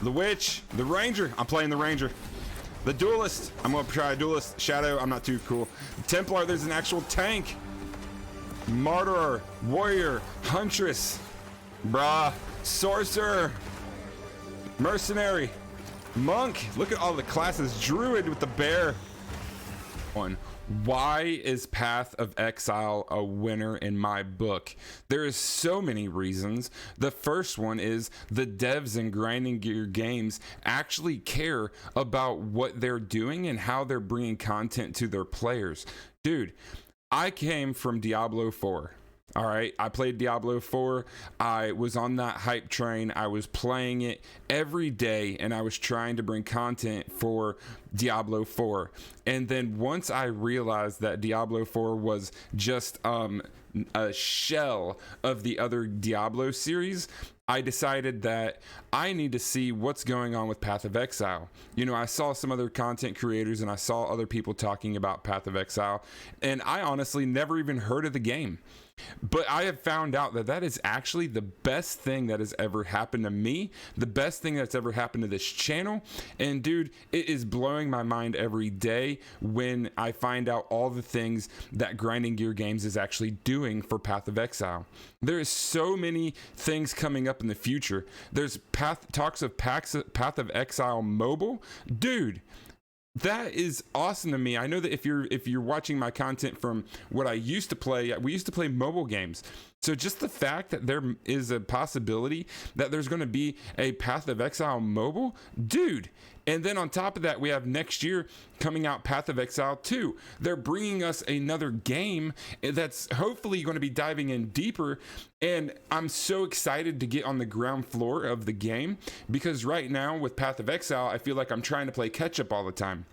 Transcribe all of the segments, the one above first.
The witch, the ranger. I'm playing the ranger. The duelist. I'm gonna try a duelist. Shadow. I'm not too cool. Templar. There's an actual tank. Martyr, warrior, huntress, brah, sorcerer, mercenary, monk. Look at all the classes. Druid with the bear. Why is Path of Exile a winner in my book? There is so many reasons. The first one is the devs in Grinding Gear Games actually care about what they're doing and how they're bringing content to their players. Dude, I came from Diablo 4. All right, I played Diablo 4. I was on that hype train. I was playing it every day, and I was trying to bring content for Diablo 4. And then once I realized that Diablo 4 was just a shell of the other Diablo series, I decided that I need to see what's going on with Path of Exile. You know, I saw some other content creators and I saw other people talking about Path of Exile, and I honestly never even heard of the game. But I have found out that that is actually the best thing that has ever happened to me, the best thing that's ever happened to this channel. And dude, it is blowing my mind every day when I find out all the things that Grinding Gear Games is actually doing for Path of Exile. There is so many things coming up in the future. There's talks of Path of Exile mobile. Dude, that is awesome to me. I know that if you're watching my content from what I used to play, we used to play mobile games. So just the fact that there is a possibility that there's going to be a Path of Exile mobile, dude. And then on top of that, we have next year coming out Path of Exile 2. They're bringing us another game that's hopefully going to be diving in deeper. And I'm so excited to get on the ground floor of the game, because right now with Path of Exile, I feel like I'm trying to play catch up all the time.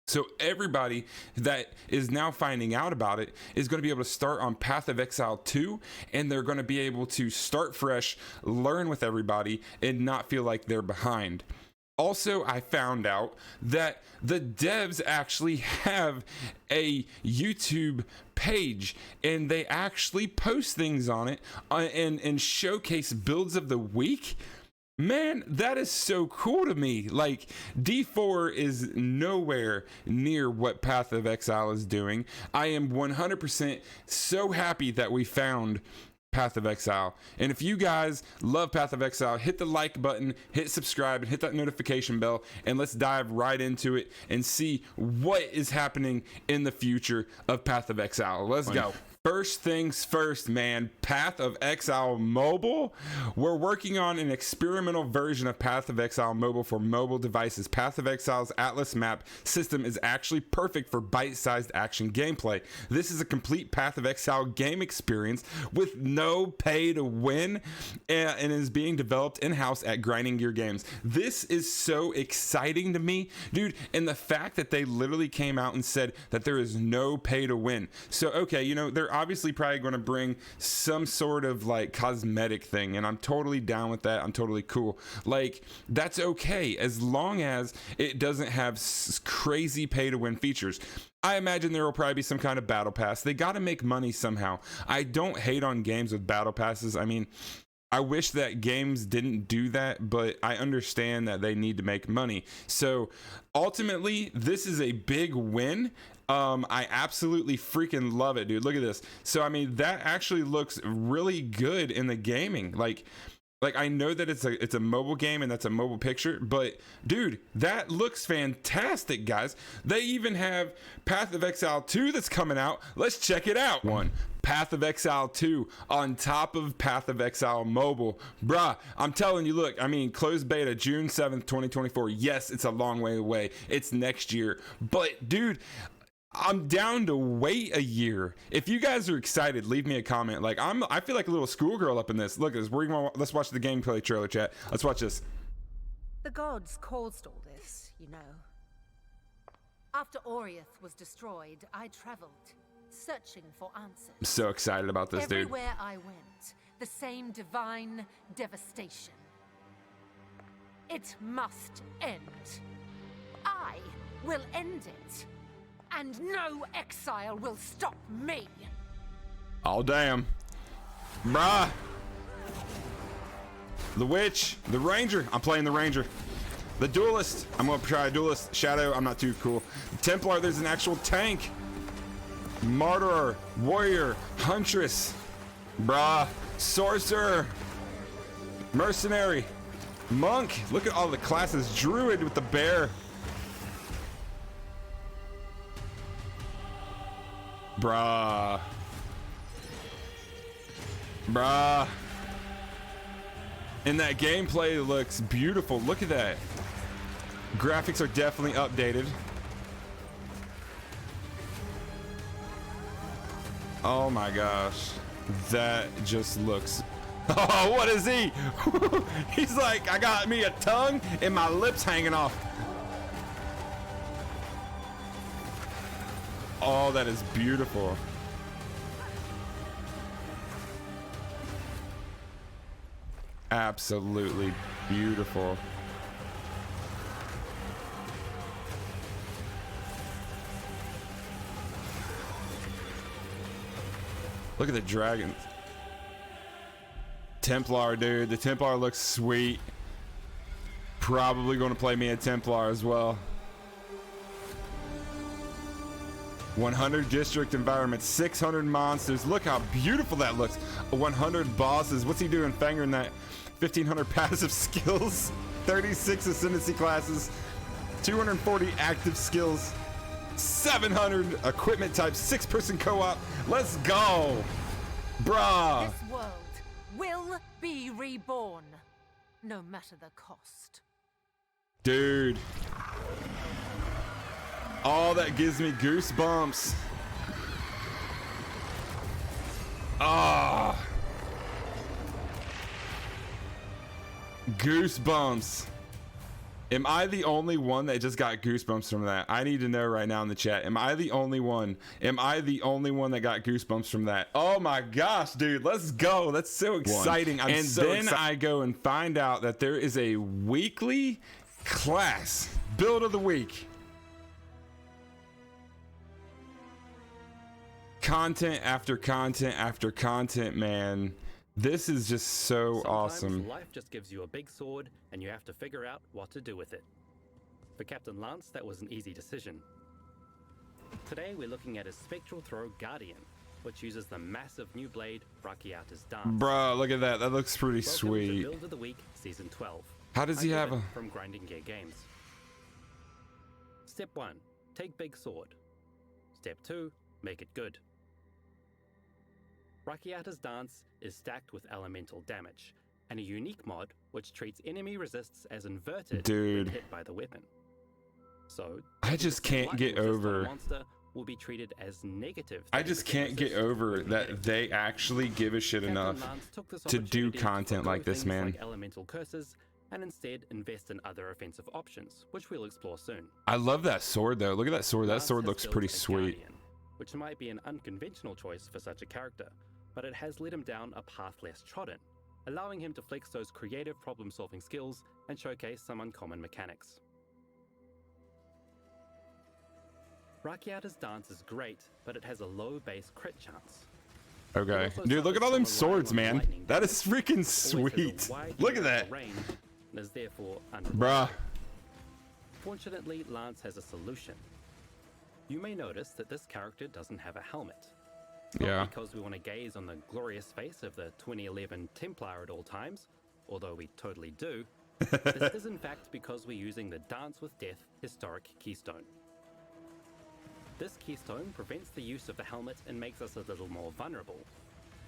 So everybody that is now finding out about it is going to be able to start on Path of Exile 2, and they're going to be able to start fresh, learn with everybody, and not feel like they're behind. Also, I found out that the devs actually have a YouTube page, and they actually post things on it and showcase builds of the week. Man, that is so cool to me. Like, D4 is nowhere near what Path of Exile is doing. I am 100% so happy that we found Path of Exile. And if you guys love Path of Exile, hit the like button, hit subscribe, and hit that notification bell, and let's dive right into it and see what is happening in the future of Path of Exile. Let's go. First things first, man. Path of Exile Mobile. We're working on an experimental version of Path of Exile Mobile for mobile devices. Path of Exile's Atlas map system is actually perfect for bite-sized action gameplay. This is a complete Path of Exile game experience with no pay to win, and is being developed in-house at Grinding Gear Games. This is so exciting to me, dude, and the fact that they literally came out and said that there is no pay to win. So, okay, you know, they're obviously probably going to bring some sort of like cosmetic thing, and I'm totally down with that. I'm totally cool. Like, that's okay as long as it doesn't have crazy pay to win features. I imagine there will probably be some kind of battle pass. They got to make money somehow. I don't hate on games with battle passes. I mean, I wish that games didn't do that, but I understand that they need to make money. So ultimately, this is a big win. I absolutely freaking love it, dude. Look at this. So, I mean, that actually looks really good in the gaming. Like I know that it's a mobile game and that's a mobile picture, but dude, that looks fantastic, guys. They even have Path of Exile 2 that's coming out. Let's check it out. Path of Exile 2 on top of Path of Exile Mobile. Bruh, I'm telling you, look, I mean, closed beta June 7th, 2024. Yes, it's a long way away. It's next year. But dude, I'm down to wait a year. If you guys are excited, leave me a comment. Like, I feel like a little schoolgirl up in this. Look at this. Let's watch the gameplay trailer, chat. Let's watch this. The gods caused all this, you know. After Oriath was destroyed, I traveled, searching for answers. I'm so excited about this, dude. Everywhere I went, the same divine devastation. It must end. I will end it. And no exile will stop me. Oh, damn. Bruh. The witch. The ranger. I'm playing the ranger. The duelist. I'm gonna try a duelist. Shadow. I'm not too cool. Templar. There's an actual tank. Martyr. Warrior. Huntress. Bruh. Sorcerer. Mercenary. Monk. Look at all the classes. Druid with the bear. Bruh. Bruh. And that gameplay looks beautiful. Look at that. Graphics are definitely updated. Oh my gosh. That just looks... Oh, what is he? He's like, I got me a tongue and my lips hanging off. Oh, that is beautiful. Absolutely beautiful. Look at the dragons. Templar, dude. The Templar looks sweet. Probably going to play me a Templar as well. 100 district environments, 600 monsters. Look how beautiful that looks. 100 bosses. What's he doing? Fingering that 1500 passive skills, 36 ascendancy classes, 240 active skills, 700 equipment types, 6-person co-op. Let's go, bruh. This world will be reborn, no matter the cost. Dude. Oh, that gives me goosebumps. Ah. Goosebumps. Am I the only one that just got goosebumps from that? I need to know right now in the chat. Am I the only one? Am I the only one that got goosebumps from that? Oh my gosh, dude. Let's go. That's so exciting. And then I go and find out that there is a weekly class build of the week. Content after content after content, man. This is just so awesome. Life just gives you a big sword and you have to figure out what to do with it. For Captain Lance, that was an easy decision. Today we're looking at his Spectral Throw Guardian, which uses the massive new blade, Rakiata's Dance. Bro, look at that. That looks pretty Welcome sweet. to Build of the Week, Season 12. How does he have a... From Grinding Gear Games. Step 1. Take big sword. Step 2. Make it good. Rakiata's Dance is stacked with elemental damage, and a unique mod which treats enemy resists as inverted when hit by the weapon. So, I just can't get over... monster will be treated as negative. I just can't get over that they actually give a shit enough to do content like this, man. Like elemental curses, and instead invest in other offensive options, which we'll explore soon. I love that sword, though. Look at that sword. That sword looks pretty sweet. Guardian, which might be an unconventional choice for such a character, but it has led him down a path less trodden, allowing him to flex those creative problem-solving skills and showcase some uncommon mechanics. Rakiata's Dance is great, but it has a low base crit chance. Okay. Dude, look at all them swords, man. That is freaking sweet. Look at that. Is therefore bruh. Fortunately, Lance has a solution. You may notice that this character doesn't have a helmet. Not because we want to gaze on the glorious face of the 2011 Templar at all times, although we totally do. This is in fact because we're using the Dance with Death historic keystone. This keystone prevents the use of the helmet and makes us a little more vulnerable.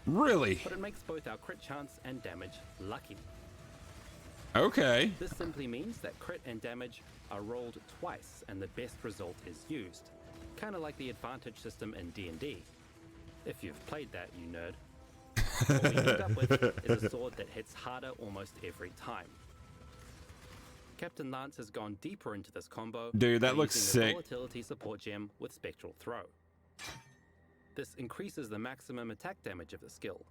Really? But it makes both our crit chance and damage lucky. Okay. This simply means that crit and damage are rolled twice and the best result is used. Kind of like the advantage system in D&D. If you've played that, you nerd. What we end up with is a sword that hits harder almost every time. Captain Lance has gone deeper into this combo. Dude, that looks using the sick. Volatility support gem with Spectral Throw. This increases the maximum attack damage of the skill,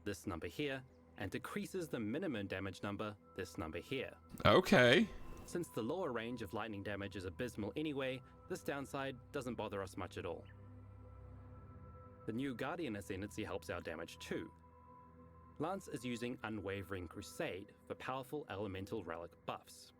this number here, and decreases the minimum damage number, this number here. Okay. Since the lower range of lightning damage is abysmal anyway, this downside doesn't bother us much at all. The new Guardian Ascendancy helps our damage too. Lance is using Unwavering Crusade for powerful elemental relic buffs.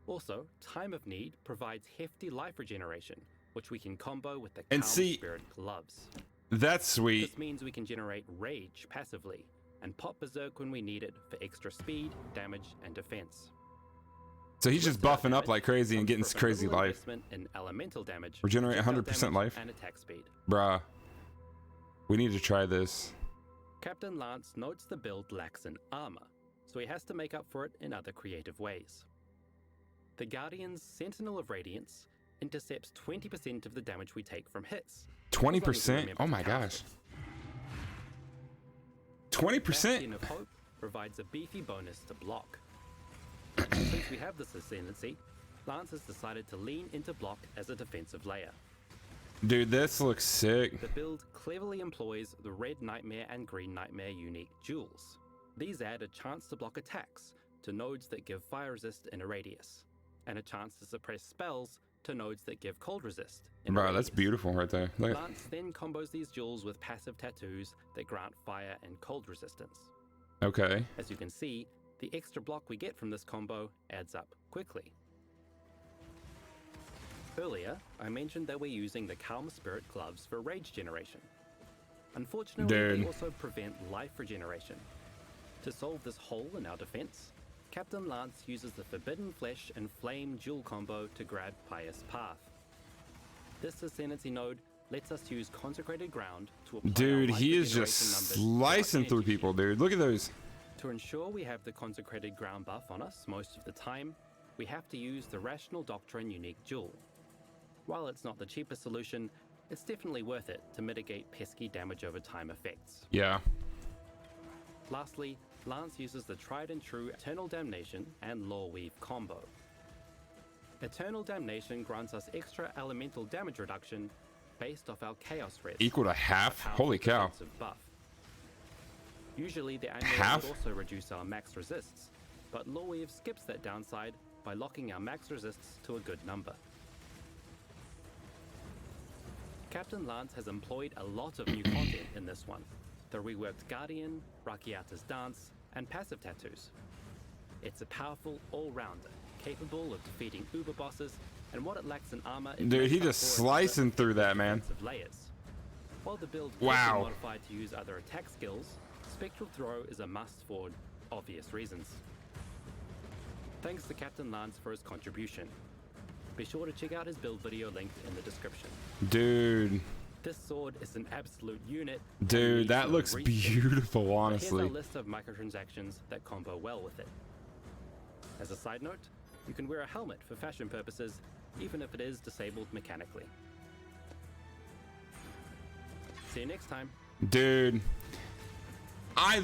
Also, Time of Need provides hefty life regeneration, which we can combo with the Calm Spirit gloves. That's sweet. This means we can generate Rage passively, and pop Berserk when we need it for extra speed, damage, and defense. So he's just buffing up like crazy and getting crazy life. In elemental damage, regenerate 100% life. And attack speed. Bruh. We need to try this. Captain Lance notes the build lacks in armor, so he has to make up for it in other creative ways. The Guardian's Sentinel of Radiance intercepts 20% of the damage we take from hits. 20%? Oh my gosh. 20%? Bastion of Hope provides a beefy bonus to block. Since we have this ascendancy, Lance has decided to lean into block as a defensive layer. Dude, this looks sick. The build cleverly employs the Red Nightmare and Green Nightmare unique jewels. These add a chance to block attacks to nodes that give fire resist in a radius, and a chance to suppress spells to nodes that give cold resist in a Bro, radius. that's beautiful right there. Look. Lance then combos these jewels with passive tattoos that grant fire and cold resistance. Okay. As you can see, the extra block we get from this combo adds up quickly. Earlier, I mentioned that we're using the Calm Spirit gloves for rage generation. Unfortunately, they also prevent life regeneration. To solve this hole in our defense, Captain Lance uses the Forbidden Flesh and Flame dual combo to grab Pious Path. This ascendancy node lets us use Consecrated Ground to apply Dude, he is just slicing through people, dude. Look at those. To ensure we have the Consecrated Ground buff on us most of the time, we have to use the Rational Doctrine unique jewel. While it's not the cheapest solution, it's definitely worth it to mitigate pesky damage over time effects. Yeah. Lastly, Lance uses the tried and true Eternal Damnation and Law Weave combo. Eternal Damnation grants us extra elemental damage reduction based off our Chaos Rest. Equal to half? Holy cow. Buff. Usually the annual Half? would also reduce our max resists, but Law Weave skips that downside by locking our max resists to a good number. Captain Lance has employed a lot of new content in this one. The reworked Guardian, Rakiata's Dance, and passive tattoos. It's a powerful all-rounder, capable of defeating uber bosses, and what it lacks in armor is Dude, he just slicing through that, man. Layers. While the build Wow. can be modified to use other attack skills, Spectral Throw is a must for obvious reasons. Thanks to Captain Lance for his contribution. Be sure to check out his build video linked in the description. Dude. This sword is an absolute unit. Dude, that looks beautiful, honestly. Here's a list of microtransactions that combo well with it. As a side note, you can wear a helmet for fashion purposes, even if it is disabled mechanically. See you next time. Dude, I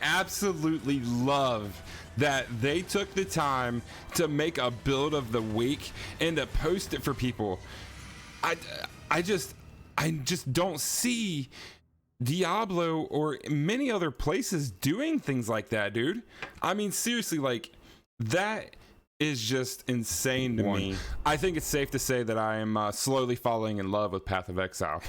absolutely love that they took the time to make a build of the week and to post it for people. I just don't see Diablo or many other places doing things like that, dude. I mean, seriously, like, that is just insane to me. I think it's safe to say that I am slowly falling in love with Path of Exile.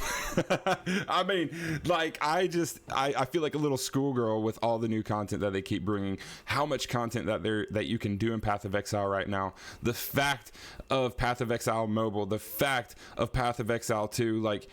I mean, like, I feel like a little schoolgirl with all the new content that they keep bringing. How much content that you can do in Path of Exile right now. The fact of Path of Exile Mobile, the fact of Path of Exile 2, like,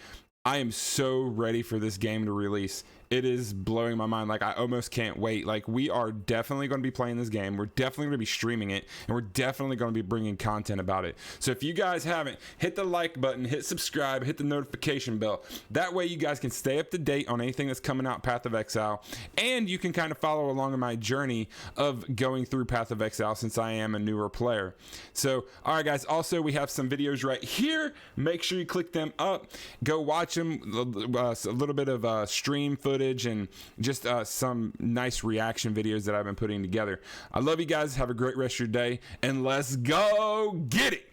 I am so ready for this game to release. It is blowing my mind. Like, I almost can't wait. Like, we are definitely going to be playing this game. We're definitely going to be streaming it, and we're definitely going to be bringing content about it. So if you guys haven't, hit the like button, hit subscribe, hit the notification bell. That way you guys can stay up to date on anything that's coming out Path of Exile, and you can kind of follow along in my journey of going through Path of Exile since I am a newer player. So, all right, guys. Also, we have some videos right here. Make sure you click them up. Go watch them. A little bit of stream footage and just some nice reaction videos that I've been putting together. I love you guys. Have a great rest of your day, and let's go get it.